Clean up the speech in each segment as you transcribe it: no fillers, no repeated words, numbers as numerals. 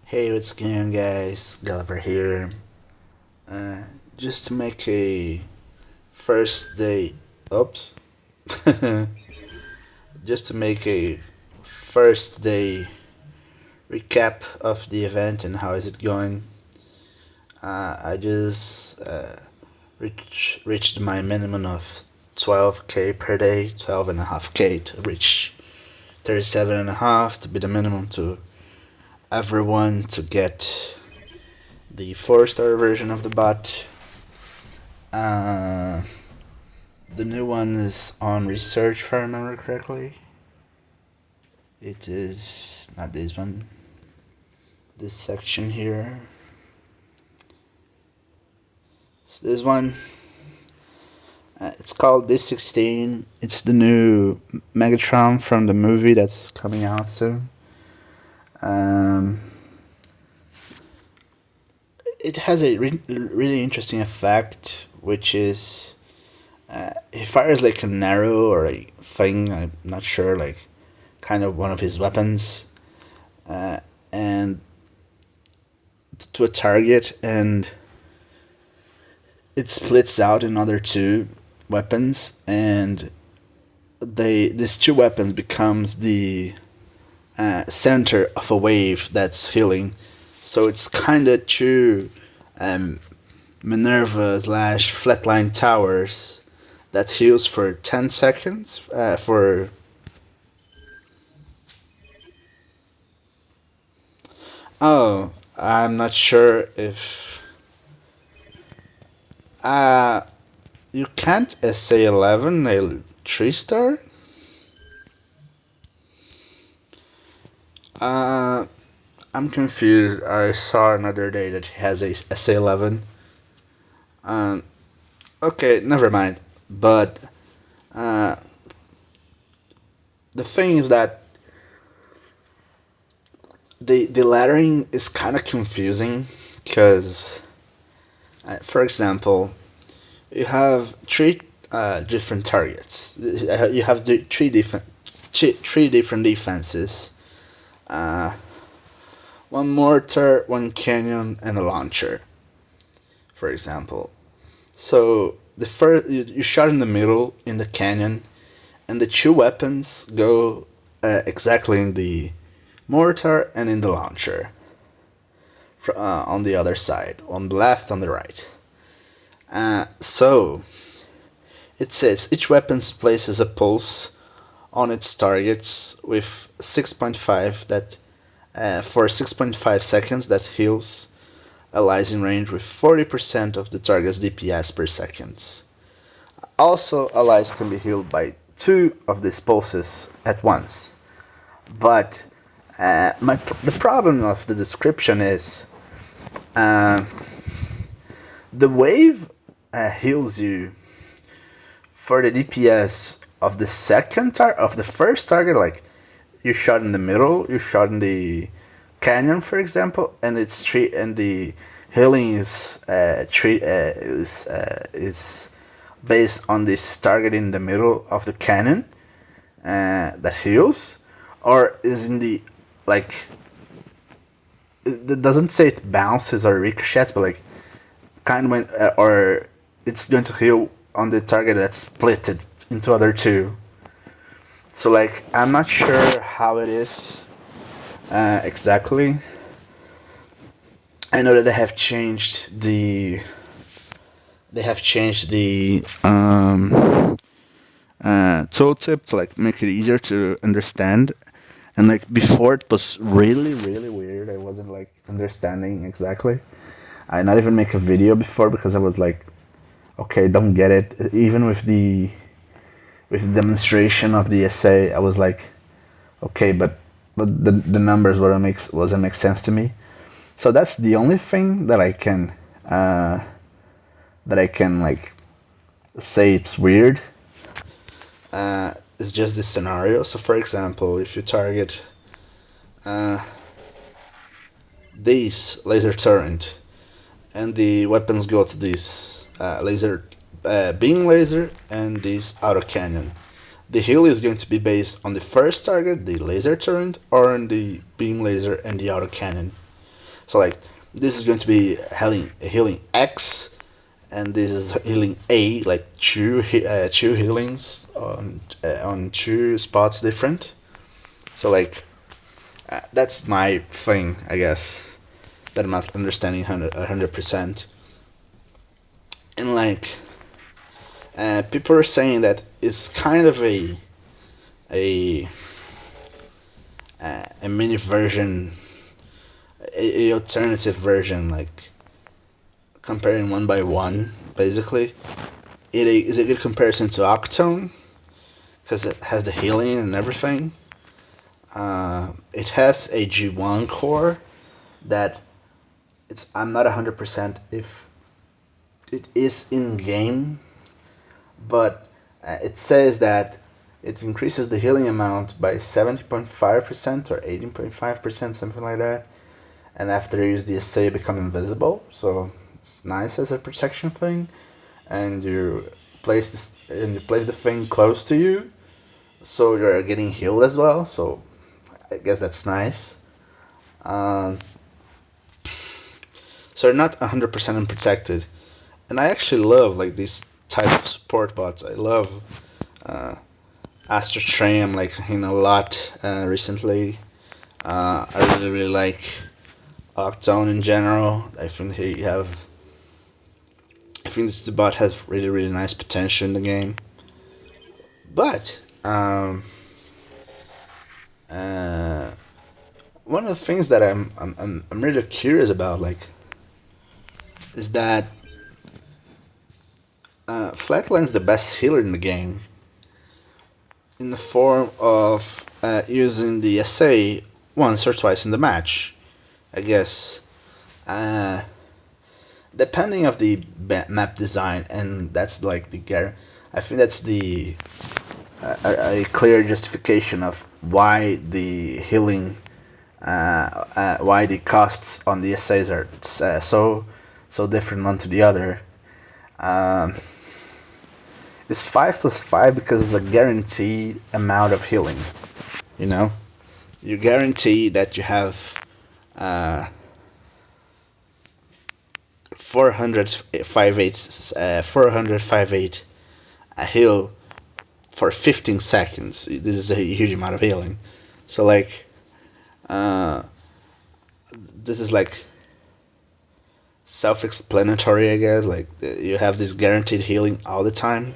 Hey, what's going on, guys? Gulliver here. Uh, just to make a first day. Oops. Just to make a first day recap of the event and how is it going. I just reached my minimum of 12k per day, 12.5k to reach 37.5 to be the minimum to everyone to get the 4-star version of the bot. Uh, the new one is on research, if I remember correctly. It is not this one. This section here. It's this one. It's called D16. It's the new Megatron from the movie that's coming out soon. It has a really interesting effect, which is he fires like an arrow or a thing. I'm not sure, like kind of one of his weapons, and to a target, and it splits out another two weapons, and these two weapons becomes the center of a wave that's healing. So it's kind of two Minerva slash flatline towers that heals for 10 seconds for oh, I'm not sure if uh you can't SA11 a 3-star. uh I'm confused. I saw another day that he has a SA11. Okay, never mind. But the thing is that the lettering is kind of confusing because, for example, you have three different targets. You have the three different defenses. One mortar, one cannon, and a launcher, for example. So the first you shot in the middle in the canyon, and the two weapons go exactly in the mortar and in the launcher. On the other side, on the left, on the right. So it says each weapon places a pulse on its targets with 6.5 that for 6.5 seconds that heals allies in range with 40% of the target's DPS per second. Also, allies can be healed by two of these pulses at once. But the problem of the description is the wave heals you for the DPS of the of the first target. Like you shot in the middle, you shot in the canyon, for example, and it's three, and the healing is is based on this target in the middle of the canyon that heals, or is in the like it doesn't say it bounces or ricochets, but like kind of when or it's going to heal on the target that's split it into other two. So like I'm not sure how it is exactly. I know that they have changed the tooltip to like make it easier to understand. And like before, it was really weird. I wasn't like understanding exactly. I not even make a video before because I was like, okay, don't get it. Even with the demonstration of the essay, I was like, okay, but the numbers wasn't make sense to me. So that's the only thing that I can like say it's weird. It's just this scenario. So for example, if you target this laser turret and the weapons go to this laser beam laser and this auto cannon, the heal is going to be based on the first target, the laser turret, or on the beam laser and the auto cannon. So like this is going to be healing X, and this is healing A, like two healings on two spots different. So like that's my thing, I guess, that I'm not understanding 100%. And like people are saying that it's kind of a a mini version, a alternative version, like comparing one by one, basically. It is a good comparison to Octone because it has the healing and everything. It has a G1 core that I'm not 100% if it is in game, but it says that it increases the healing amount by 70.5% or 18.5%, something like that. And after you use the SA, you become invisible. So it's nice as a protection thing. And you place the thing close to you, so you're getting healed as well. So I guess that's nice. So you're not 100% unprotected. And I actually love like these type of support bots. I love Astro Train. I'm like a lot recently. I really like Octone in general. I think this bot has really nice potential in the game. But one of the things that I'm really curious about, like, is that Flatline's the best healer in the game, in the form of using the SA once or twice in the match, I guess. Depending of the map design, and that's like I think that's the a clear justification of why the healing, why the costs on the SAs are so different one to the other. It's 5+5 because it's a guaranteed amount of healing. You guarantee that you have 405.8 a heal for 15 seconds. This is a huge amount of healing. So like, this is like self-explanatory, I guess. Like you have this guaranteed healing all the time.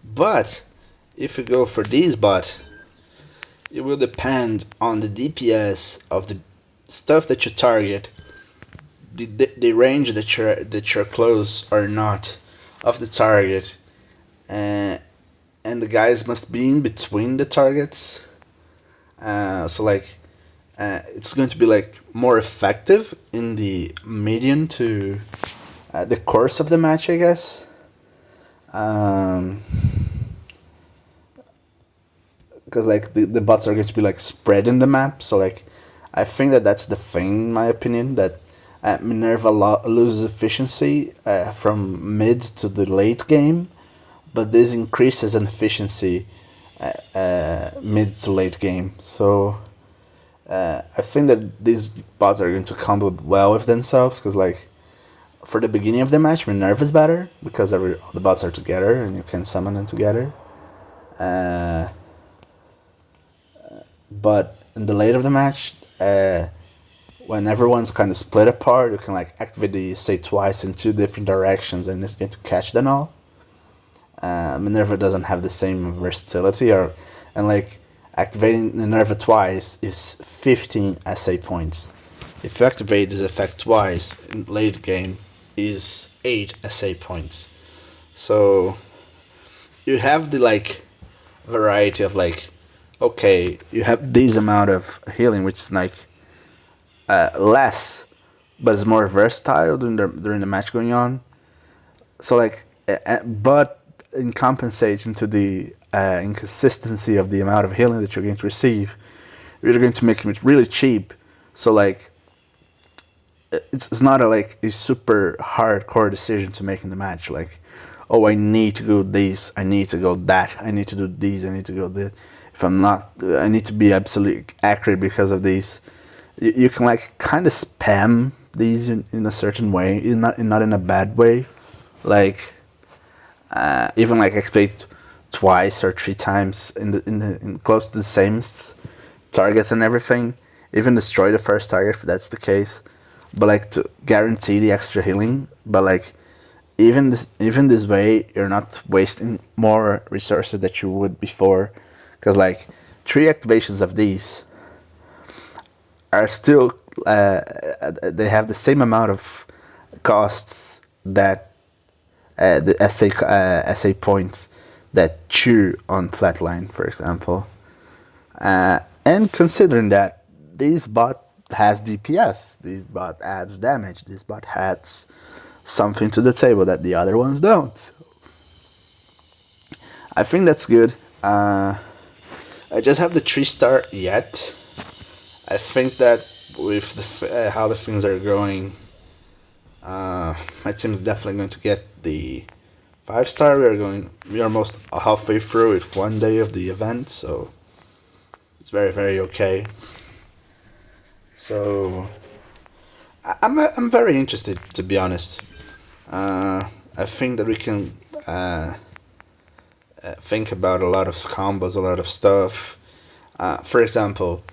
But if you go for these bot, it will depend on the DPS of the stuff that you target, the range that you're close or not of the target, and the guys must be in between the targets. So like, it's going to be like more effective in the medium to the course of the match, I guess. Because like the bots are going to be like spread in the map, so like I think that's the thing, in my opinion, that Minerva loses efficiency from mid to the late game, but this increases in efficiency mid to late game. So I think that these bots are going to combo well with themselves, because like for the beginning of the match, Minerva is better because all the bots are together and you can summon them together. But in the late of the match, when everyone's kind of split apart, you can like activate the SA twice in two different directions, and it's going to catch them all. Minerva doesn't have the same versatility, and like activating Minerva twice is 15 SA points. If you activate this effect twice in late game, is 8 SA points. So you have the like variety of like, okay, you have this amount of healing, which is like less, but it's more versatile during the match going on. So like, but in compensation to the inconsistency of the amount of healing that you're going to receive, you're going to make it really cheap. So like, it's not a super hardcore decision to make in the match. Like, oh, I need to go this, I need to go that, I need to do these, I need to go this. If I'm not, I need to be absolutely accurate because of these. you can like kind of spam these in a certain way, not in a bad way, like even like activate twice or three times in close to the same targets and everything. Even destroy the first target if that's the case, but like to guarantee the extra healing. But like even this way, you're not wasting more resources that you would before, because like three activations of these are still they have the same amount of costs that the SA points that chew on flatline, for example. And considering that this bot has DPS, this bot adds damage, this bot adds something to the table that the other ones don't. I think that's good. I just have the 3-star yet. I think that with how the things are going, my team is definitely going to get the 5-star. We are almost halfway through with one day of the event, so it's very, very okay. So I'm very interested, to be honest. I think that we can think about a lot of combos, a lot of stuff. For example,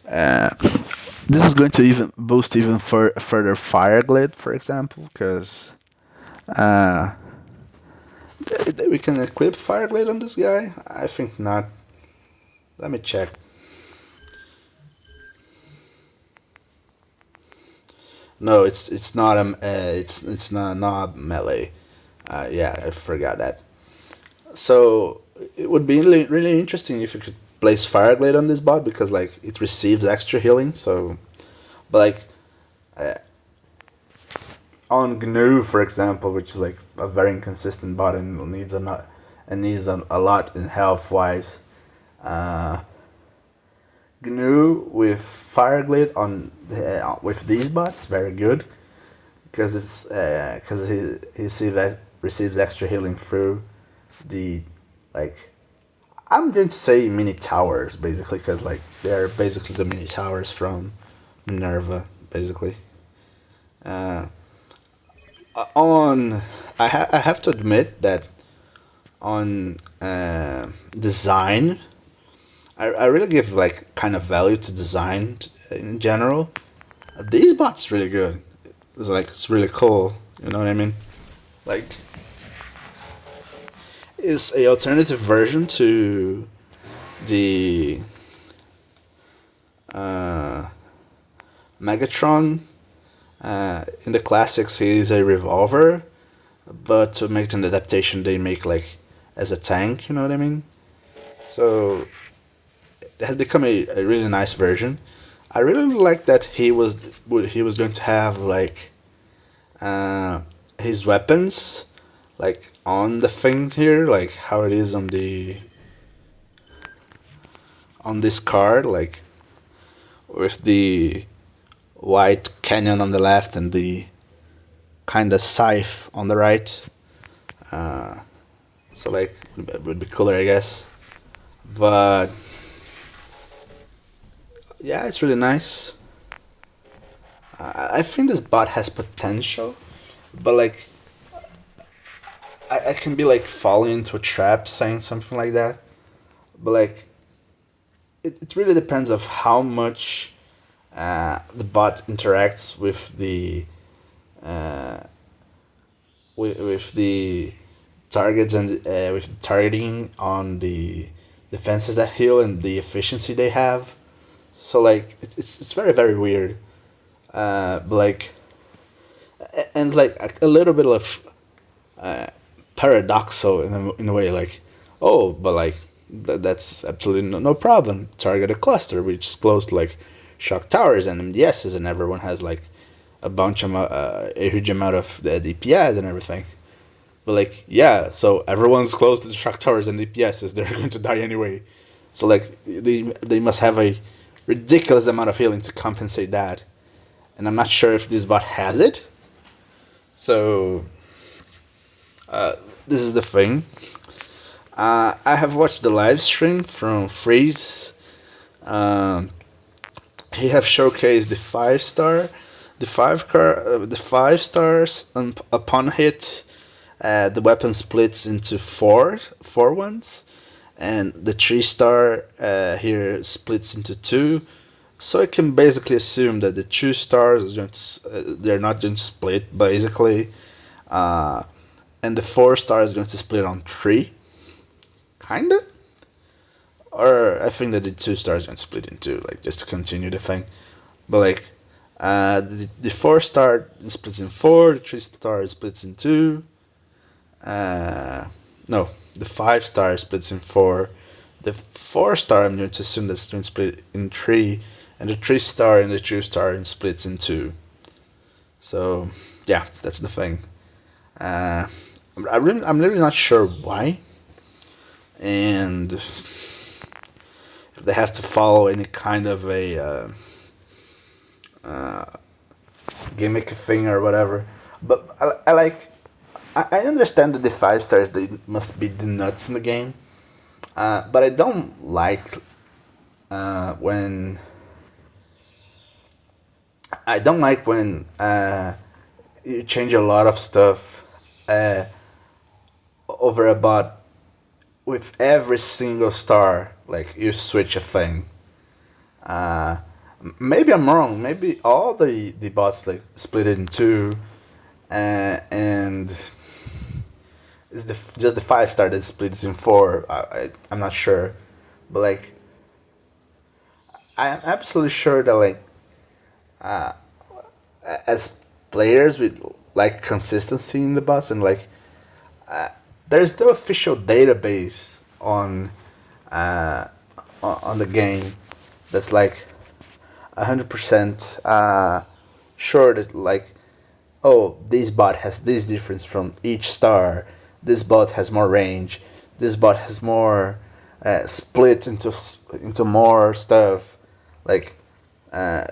this is going to even boost even further Fireglade, for example, because we can equip Fireglade on this guy. I think not. Let me check. No, it's not it's not melee. Yeah, I forgot that. So it would be really, really interesting if you could place Fireglade on this bot, because like it receives extra healing. So, but like on GNU, for example, which is like a very inconsistent bot and needs a lot in health wise. GNU with Fireglade on with these bots, very good, because he receives extra healing through the, like, I'm going to say mini towers, basically, because like they're basically the mini towers from Minerva, basically. On I have to admit that on design, I really give like kind of value to design in general. These bots really good. It's really cool. You know what I mean? Like, it's a alternative version to the Megatron. In the classics, he is a revolver, but to make an adaptation, they make like as a tank. You know what I mean? So it has become a really nice version. I really like that he was going to have like his weapons like on the thing here, like how it is on this card, like with the white canyon on the left and the kind of scythe on the right. So like would be cooler, I guess. But yeah, it's really nice. I think this bot has potential, but like I can be like falling into a trap saying something like that. But like it really depends of how much the bot interacts with the with the targets and with the targeting on the defenses that heal and the efficiency they have. So like it's very, very weird. But like and like a little bit of paradoxal in a way, like, oh, but like that's absolutely no problem. Target a cluster which is close to like shock towers and MDSs, and everyone has like a huge amount of the DPS and everything. But like, yeah, so everyone's close to the shock towers and DPSs. They're going to die anyway. So like they must have a ridiculous amount of healing to compensate that. And I'm not sure if this bot has it. So this is the thing. I have watched the live stream from Freeze, he have showcased the 5 star, the 5 stars upon hit. The weapon splits into four ones, and the 3 star here splits into two. So I can basically assume that the 2 stars is going to, they're not going to split basically, uh, and the 4 star is going to split on three, kinda. Or I think that the 2 stars going to split in two, like just to continue the thing. But like, the 4 star splits in four, the 3 star splits in two. No, the 5 star splits in four. The 4 star I'm going to assume that's going to split in three, and the 3 star and the 2 star splits in two. So yeah, that's the thing. Uh, I'm really not sure why, and if they have to follow any kind of a gimmick thing or whatever. But I like. I understand that the 5 stars they must be the nuts in the game, but I don't like when you change a lot of stuff uh, over a bot with every single star. Like you switch a thing. Uh, Maybe I'm wrong. Maybe all the bots like split it in two, and it's just the 5 star that splits in four. I'm not sure, but like I am absolutely sure that like as players we like consistency in the bots, and like there's no official database uh, on the game that's like 100% sure that like, oh, this bot has this difference from each star, this bot has more range, this bot has more split into more stuff, like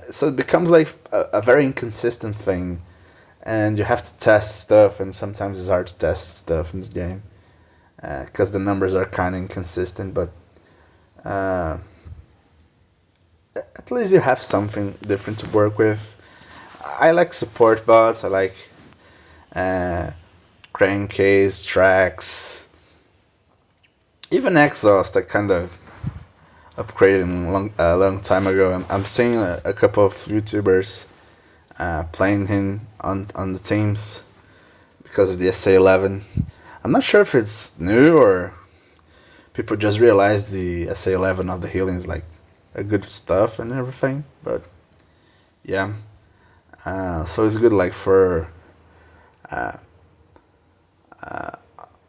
so it becomes like a very inconsistent thing, and you have to test stuff, and sometimes it's hard to test stuff in this game because the numbers are kind of inconsistent, but uh, at least you have something different to work with. I like support bots. I like uh, Crankcase, Trax, even Exhaust. I kind of upgraded a long time ago. I'm seeing a couple of YouTubers playing him on the teams because of the SA11. I'm not sure if it's new or people just realized the SA11 of the healing is like a good stuff and everything. But yeah, so it's good like for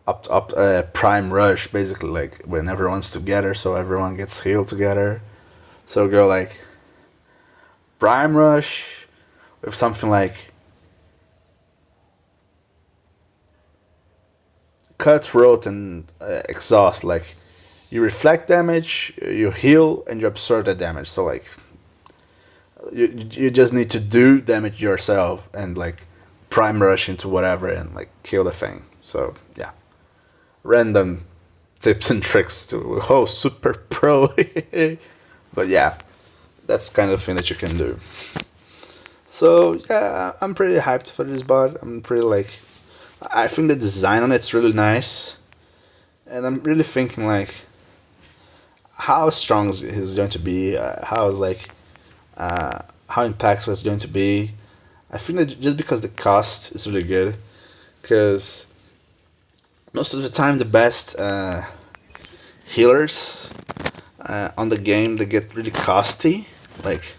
up prime rush basically, like when everyone's together, so everyone gets healed together. So go like prime rush with something like cutthroat and exhaust. Like you reflect damage, you heal, and you absorb the damage. So like you just need to do damage yourself and like prime rush into whatever and like kill the thing. So yeah, random tips and tricks to super pro. But yeah, that's kind of thing that you can do. So yeah, I'm pretty hyped for this bot. I'm pretty like, I think the design on it's really nice, and I'm really thinking like how strong is going to be, how is like how impactful it's going to be. I think that just because the cost is really good, because most of the time the best healers on the game they get really costly. Like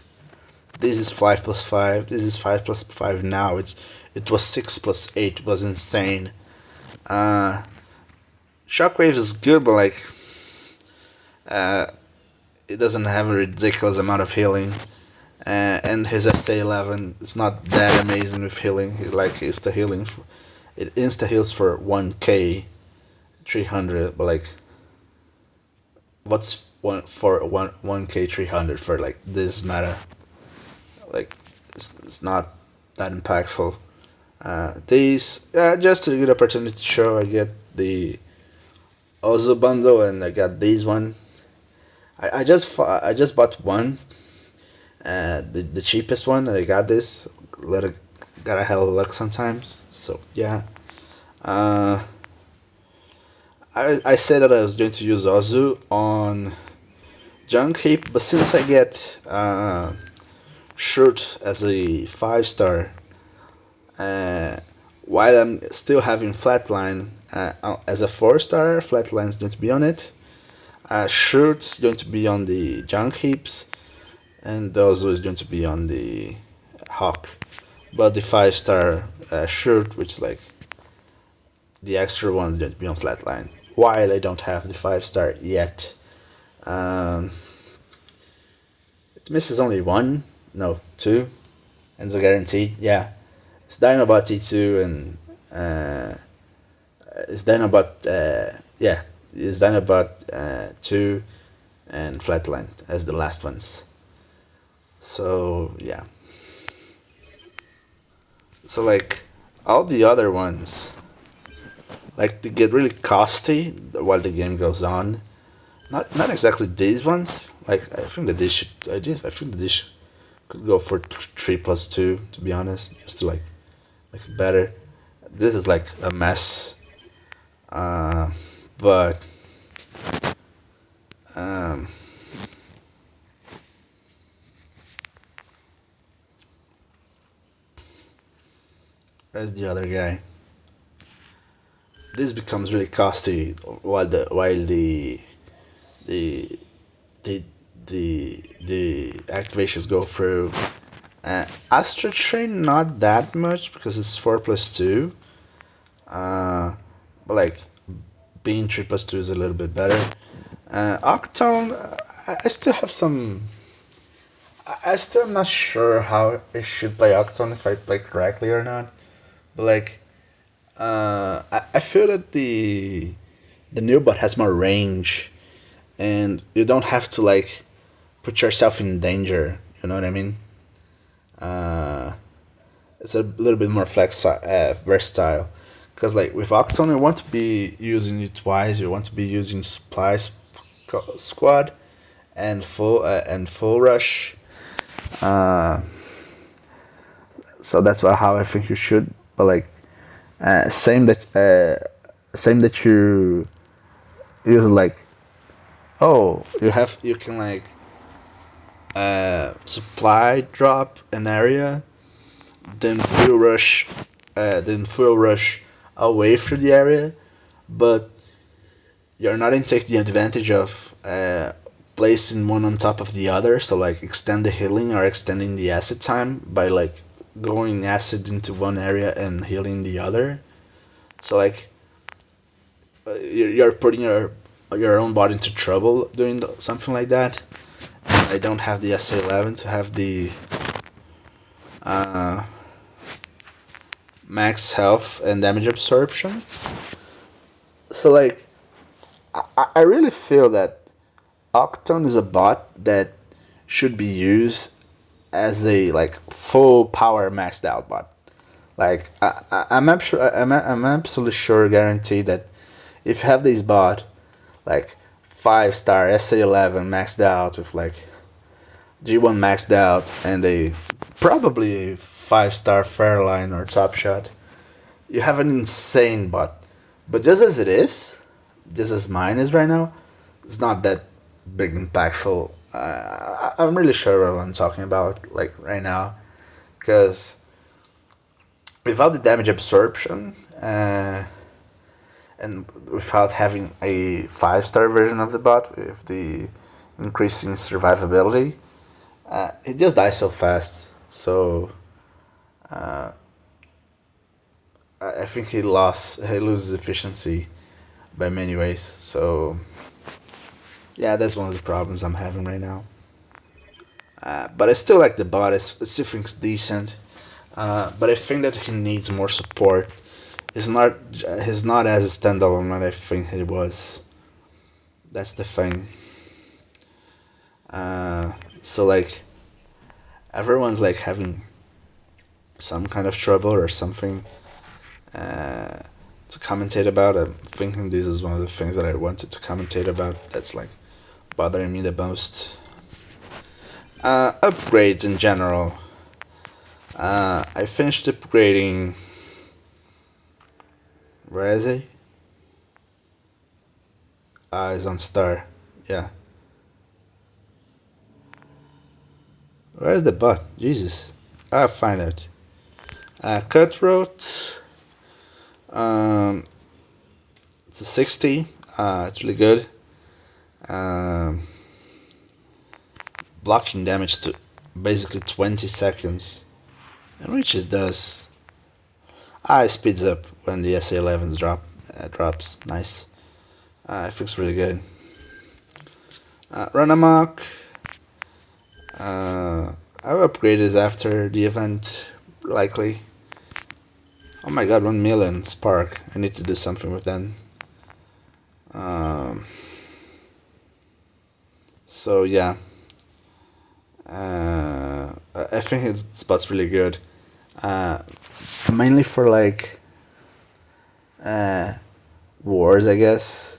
this is 5+5, this is 5+5 now. It was 6+8. It was insane. Shockwave is good, but like it doesn't have a ridiculous amount of healing. And his SA11 is not that amazing with healing. Like it insta heals for 1k 300, but like what's 1k 300 for like this meta? Like it's not that impactful. These just a good opportunity to show. I get the Ozo bundle and I got these one. I just bought one, the cheapest one. I got this. Let it got a hell of luck sometimes. So yeah. Uh, I said that I was going to use Ozu on Junk Heap, but since I get Shirt as a 5 star, uh, while I'm still having Flatline as a 4 star, Flatline's going to be on it. Shirt's going to be on the Junk Heaps, and Ozu is going to be on the Hawk. But the 5 star Shirt, which is like the extra one, is going to be on Flatline. While I don't have the 5 star yet. Um, it misses only one, no, two, and it's a guaranteed. Yeah, it's Dinobot T2 and it's Dinobot. Yeah, it's Dinobot 2 and Flatline as the last ones. So yeah. So like all the other ones, like they get really costly while the game goes on. Not exactly these ones. Like I think that this should. I think that this could go for 3+2. To be honest, just to like make it better. This is like a mess. But um, where's the other guy? This becomes really costly the the the activations go through. Astro Train not that much because it's 4+2. But like being 3+2 is a little bit better. Octone, I still have some. I still am not sure how I should play Octone, if I play correctly or not. But like, I feel that the new bot has more range, and you don't have to like put yourself in danger. You know what I mean? Uh, it's a little bit more versatile. Because like with Octone, you want to be using it twice. You want to be using Squad and full rush. Uh, so that's how I think you should. But like, same that you use like, oh, you can like supply drop an area, then full rush away through the area, but you're not going to take the advantage of placing one on top of the other. So like extend the healing or extending the acid time by like going acid into one area and healing the other. So like you're putting your own body into trouble doing something like that. And I don't have the SA11 to have the max health and damage absorption. So like I really feel that Octone is a bot that should be used as a like full power maxed out bot. Like I'm absolutely sure, guaranteed that if you have this bot, like 5 star SA11 maxed out with like G1 maxed out and a probably a 5 star Fairline or Top Shot, you have an insane bot. But just as it is, just as mine is right now, it's not that big impactful. I'm really sure what I'm talking about like right now, because without the damage absorption and without having a 5 star version of the bot with the increasing survivability, it just dies so fast. So I think he loses efficiency by many ways. So yeah, that's one of the problems I'm having right now. But I still like the bot. I still think it's decent. But I think that he needs more support. He's not as standalone as I think he was. That's the thing. So like everyone's like having some kind of trouble or something to commentate about. I'm thinking this is one of the things that I wanted to commentate about. That's like bothering me the most. Upgrades in general. I finished upgrading. Where is he? He's on star. Yeah. Where's the bot? Jesus. I'll find out. Cutthroat. Um, it's a 60. It's really good. Um, Blocking damage to basically 20 seconds. And which it does. It speeds up when the SA11 drops. Nice. I think it's really good. Run amok. I'll upgrade it after the event, likely. Oh my god, 1 million spark. I need to do something with that. So yeah. I think its spot's really good. Mainly for like wars, I guess.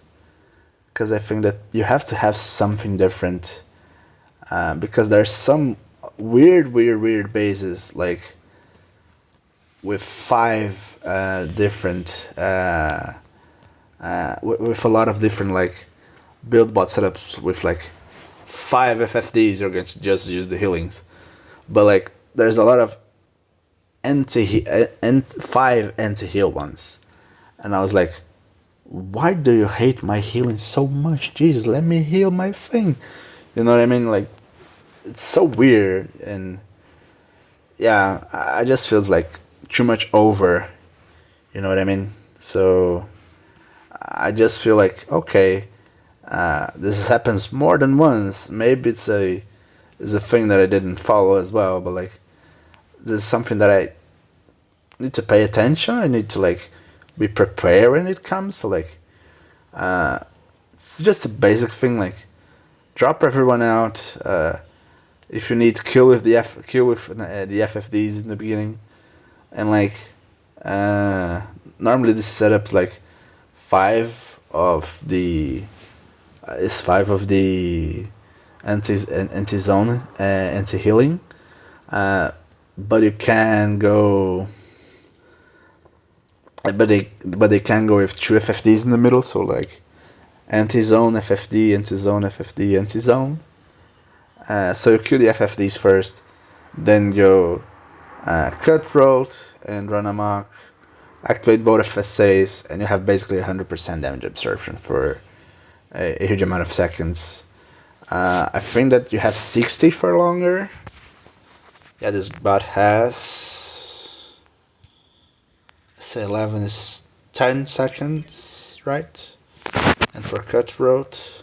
Because I think that you have to have something different. Because there's some weird bases, like with 5 different with a lot of different like build bot setups with like 5 FFDs. You're going to just use the healings, but like there's a lot of 5 anti-heal ones, and I was like, why do you hate my healing so much? Jesus, let me heal my thing. You know what I mean? Like, it's so weird, and yeah, I just feels like too much over. You know what I mean? So I just feel like, okay, this happens more than once. Maybe it's a thing that I didn't follow as well, but like this is something that I need to pay attention. I need to like be prepared when it comes. So like, it's just a basic thing. Like, drop everyone out. If you need, kill with the FFDs in the beginning, and like, normally this setup's like 5 of the anti zone anti healing, but you can go. But they can go with 2 FFDs in the middle, so like anti-zone FFD, anti-zone FFD, anti-zone. So you kill the FFDs first, then go cutthroat and run amok, activate both FSAs, and you have basically 100% damage absorption for a huge amount of seconds. I think that you have 60 for longer. Yeah, this bot has. Say 11 is 10 seconds, right? And for cutthroat,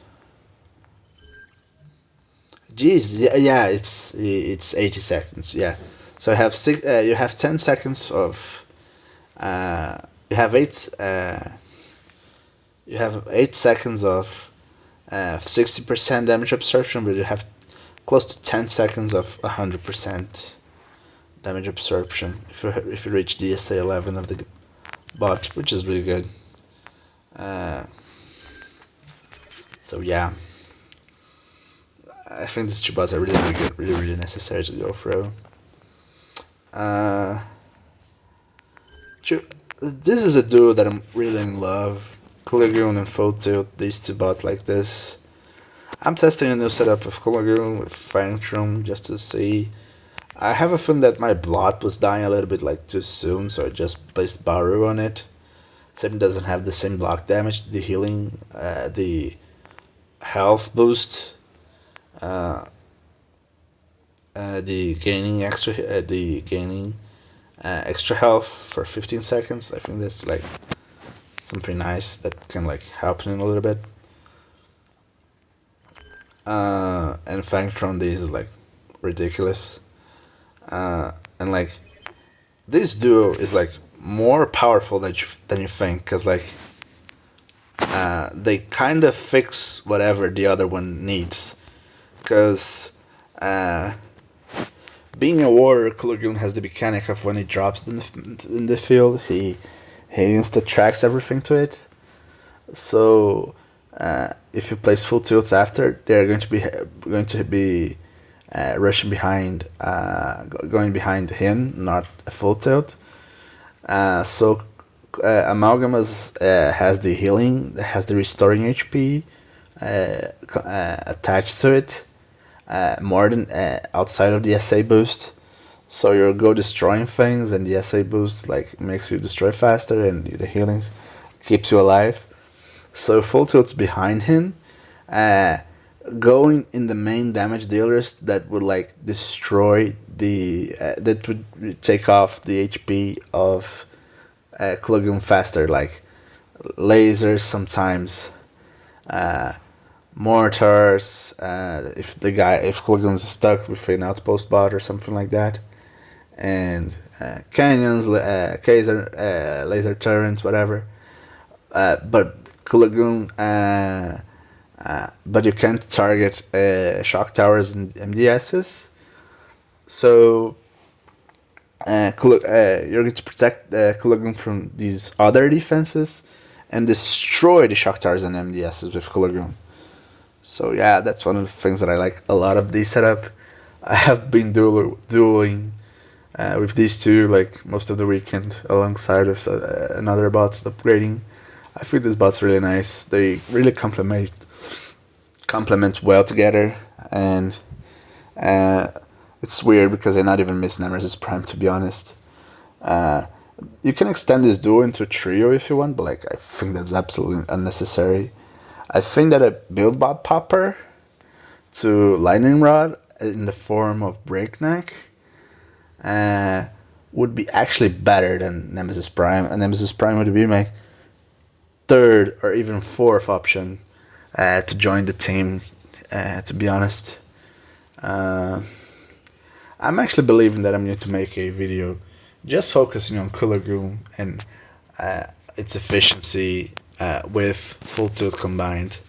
geez, yeah, it's 80 seconds. Yeah, so I have you have 10 seconds of, you have 8 seconds of 60% damage absorption, but you have close to 10 seconds of 100% damage absorption if you reach the SA11 of the bot, which is really good. So yeah, I think these 2 bots are really good, really necessary to go through. This is a duo that I'm really in love. Coolergoon and Full Tilt, these 2 bots like this. I'm testing a new setup of Coolergoon with Fangtrum just to see. I have a feeling that my blot was dying a little bit like too soon, so I just placed Baru on it. It doesn't have the same block damage, the healing, the health boost, the gaining extra health for 15 seconds. I think that's like something nice that can like help in a little bit. And Fangtron, this is like ridiculous. And like this duo is like more powerful than you think, because like they kind of fix whatever the other one needs, because being a warrior, Coolergoon has the mechanic of when he drops in the field, he insta tracks everything to it. So if you place full tilts after, they're going to be rushing behind, going behind him, not a full tilt. So Amalgamas has the healing, has the restoring HP attached to it, more than outside of the SA boost. So you'll go destroying things, and the SA boost like makes you destroy faster, and the healing keeps you alive. So full tilt's behind him, uh, going in the main damage dealers that would like destroy the that would take off the HP of Kulagum faster, like lasers sometimes, uh, mortars. If Kulagum's stuck with an outpost bot or something like that, and canyons, laser turrets, whatever. But Kulagum, but you can't target shock towers and MDSs. So you're going to protect Kulagum from these other defenses and destroy the shock towers and MDSs with Kulagum. So yeah, that's one of the things that I like a lot of this setup. I have been dueling with these two like most of the weekend alongside with another bots upgrading. I think this bot's really nice. They really complement well together, and it's weird because I not even miss Nemesis Prime, to be honest. You can extend this duo into a trio if you want, but like I think that's absolutely unnecessary. I think that a build bot popper to Lightning Rod in the form of Breakneck would be actually better than Nemesis Prime, and Nemesis Prime would be my third or even fourth option to join the team, to be honest. I'm actually believing that I'm going to make a video just focusing on Kulagum and its efficiency with full tilt combined.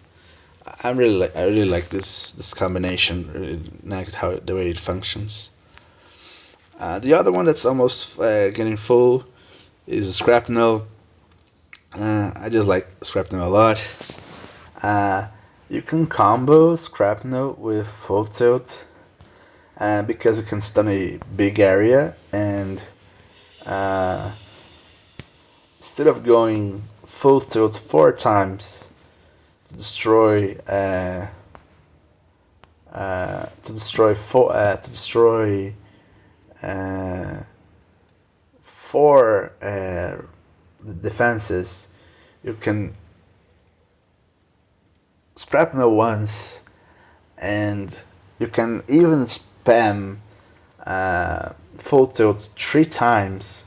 I really like this combination. Really like the way it functions. The other one that's almost getting full is a Scrapnel. I just like Scrapnel a lot. You can combo Scrapnel with full tilt because it can stun a big area, and instead of going full tilt 4 times to destroy four defenses, you can Scrapnel once, and you can even spam full tilt 3 times,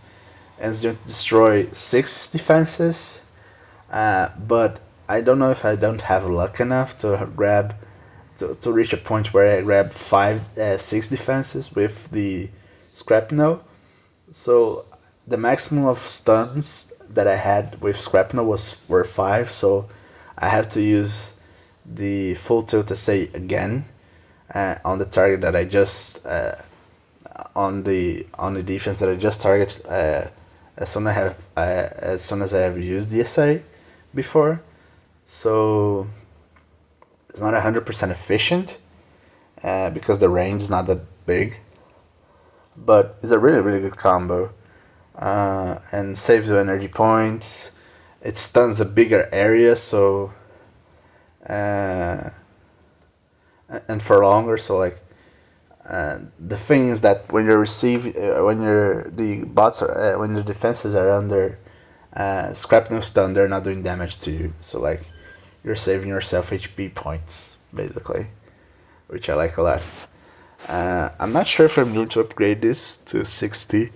and it's going to destroy 6 defenses. But I don't know if I don't have luck enough to reach a point where I grab 6 defenses with the Scrapnel. So the maximum of stuns that I had with Scrapnel were 5. So I have to use the full tilt to say again on the target that I just on the defense that I just target as soon as I have used the SA before. So it's not 100% efficient because the range is not that big, but it's a really good combo and saves you energy points. It stuns a bigger area, so and for longer. So like the thing is that when you receive when the defenses are under Scrapnel stun, they're not doing damage to you. So like you're saving yourself HP points basically, which I like a lot. I'm not sure if I'm going to upgrade this to 60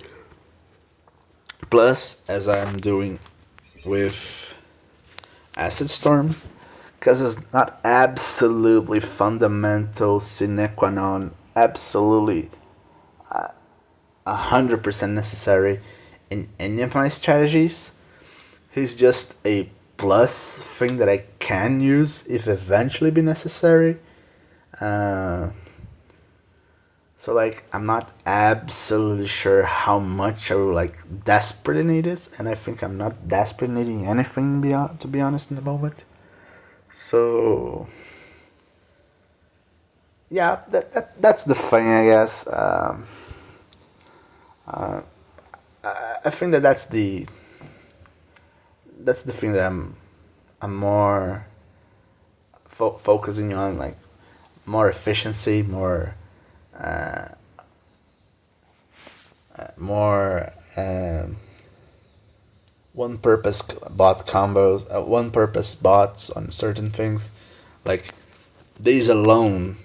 plus as I'm doing with Acid Storm, because it's not absolutely fundamental sine qua non, absolutely 100% necessary in any of my strategies. He's just a plus thing that I can use if eventually be necessary. So like I'm not absolutely sure how much I will like desperately need it, and I think I'm not desperately needing anything to be honest in the moment. So yeah, that's the thing, I guess. I think that that's the thing that I'm more focusing on, like more efficiency, more one purpose bot combos, one purpose bots on certain things. Like these alone,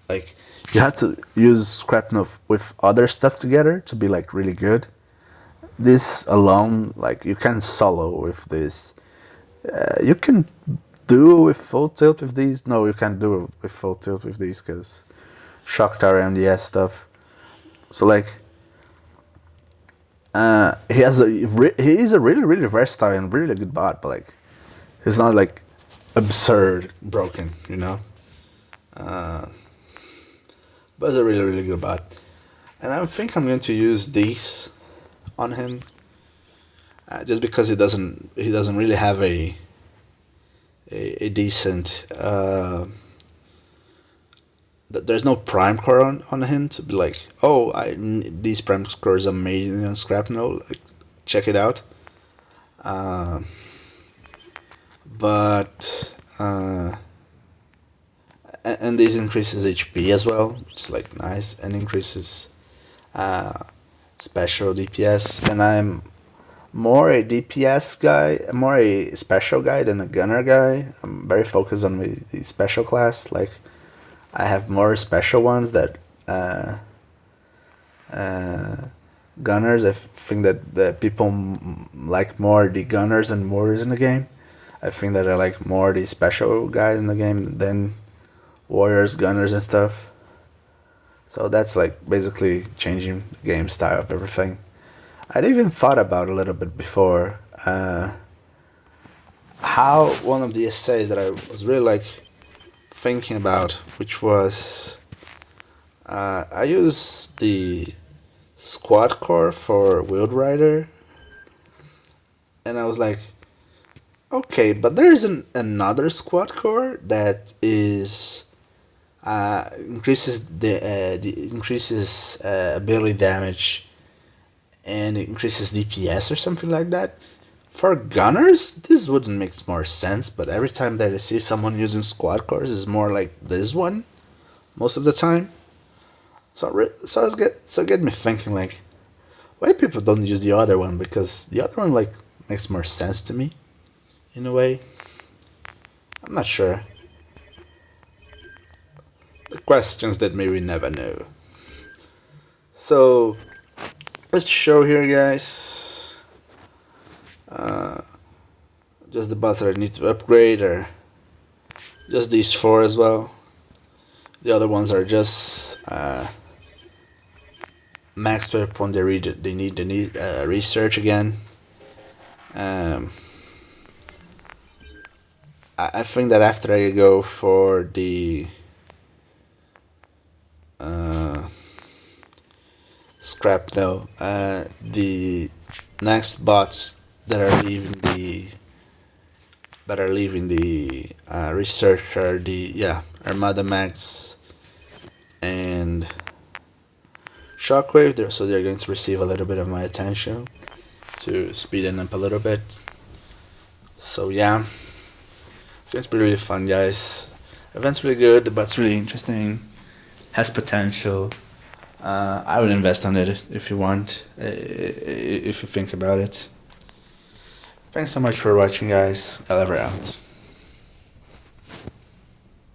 like you have to use Scrapnote with other stuff together to be like really good. This alone, like you can solo with this. You can do with full tilt with these. No, you can't do it with full tilt with these because Shock Tower MDS stuff. So like, he's a really versatile and really good bot, but like, he's not like absurd broken, you know. But it's a really good bot, and I think I'm going to use these on him, just because he doesn't really have a decent. There's no prime core on him to be like, oh, these prime cores are amazing on Scrapnote, like, check it out. But and this increases HP as well, which is like nice, and increases special DPS. And I'm more a DPS guy, more a special guy than a gunner guy. I'm very focused on the special class. Like I have more special ones that gunners. I think that the people like more the gunners and warriors in the game. I think that I like more the special guys in the game than warriors, gunners, and stuff. So that's like basically changing the game style of everything. I'd even thought about a little bit before how one of the essays that I was really like thinking about, which was I use the squad core for Wild Rider, and I was like, okay, but there is another squad core that is increases the increases ability damage and it increases DPS or something like that. For gunners, this wouldn't make more sense, but every time that I see someone using squad cores, is more like this one, most of the time. So it get me thinking like, why people don't use the other one? Because the other one like makes more sense to me, in a way. I'm not sure. The questions that maybe never know. So let's show here, guys. Just the bots that I need to upgrade are just these four as well. The other ones are just maxed up when they need research again. I think that after I go for the scrap though, the next bots that are leaving the research are the Armada Max and Shockwave. So they're going to receive a little bit of my attention to speed them up a little bit. So yeah, it's going to be really fun, guys. Event's really good. The bot's really interesting. Has potential. I would invest on it if you want, if you think about it. Thanks so much for watching, guys. I'll ever out.